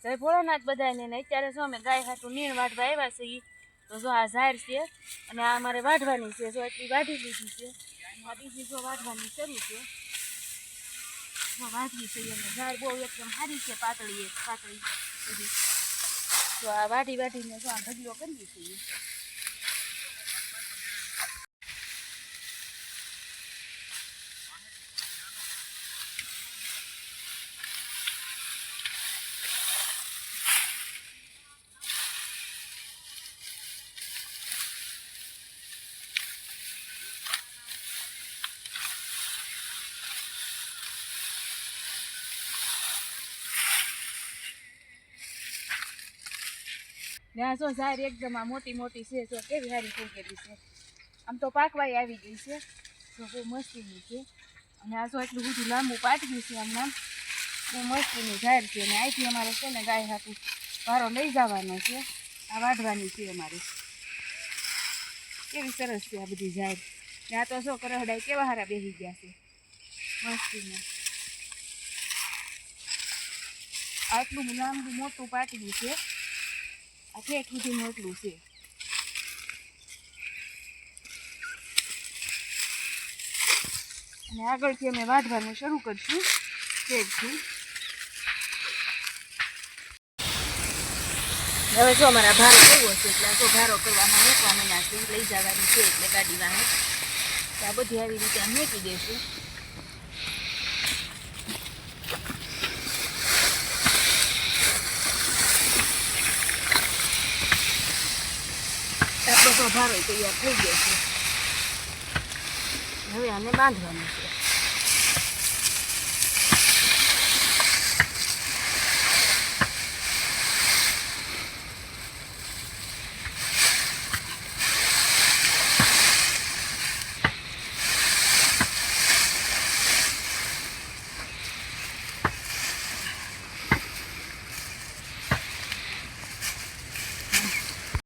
જય ભોળાનાથ બધાને. ને અત્યારે જો અમે ગાય હાટું નીણ વાઢવા આવ્યા છીએ. તો જો આ ઝાડ છે અને આ અમારે વાઢવાની છે. જો એટલી વાઢી લીધી છે. આ બીજી જો વાઢવાની શરૂ છે. જો વાઢવી છે અને ઝાડ બહુ એકદમ સારી છે, પાતળી બધી. તો આ વાઢીને જો આ ઢગલો કરીએ છીએ. ત્યાં જો ઝાડ એકદમ આ મોટી છે. જો કેવી સારી થઈ ગયેલી છે. આમ તો પાકવાઈ આવી ગઈ છે. જો બહુ મસ્તીની છે. અને આ જો એટલું બધું લાંબુ પાટવ્યું છે. આમ નામ બહુ મસ્તીનું ઝાડ છે. અને અહીંથી અમારે છે ને ગાય હાટું ભારો લઈ જવાનો છે. આ વાઢવાની છે અમારે. કેવી સરસ છે આ બધી ઝાડ. ત્યાં તો જો કરહડાઈ કેવા સારા બેસી ગયા છે મસ્તીના. આટલું લાંબુ મોટું પાટવ્યું છે. આ ઠેઠ સુધીનું એટલું છે. અને આગળથી અમે વાઢવાનું શરૂ કરશું ઠેઠથી. હવે જો અમારા ભારો કેવો છે એટલે જો ભારો કરવામાં મૂકવા મહિના છે. લઈ જવાની છે એટલે ગાડી વાહે આ બધી આવી રીતે આમ મૂકી દઈશું. આપણો તો ભારો તૈયાર થઈ ગયો છે. હવે આને બાંધવાનું છે.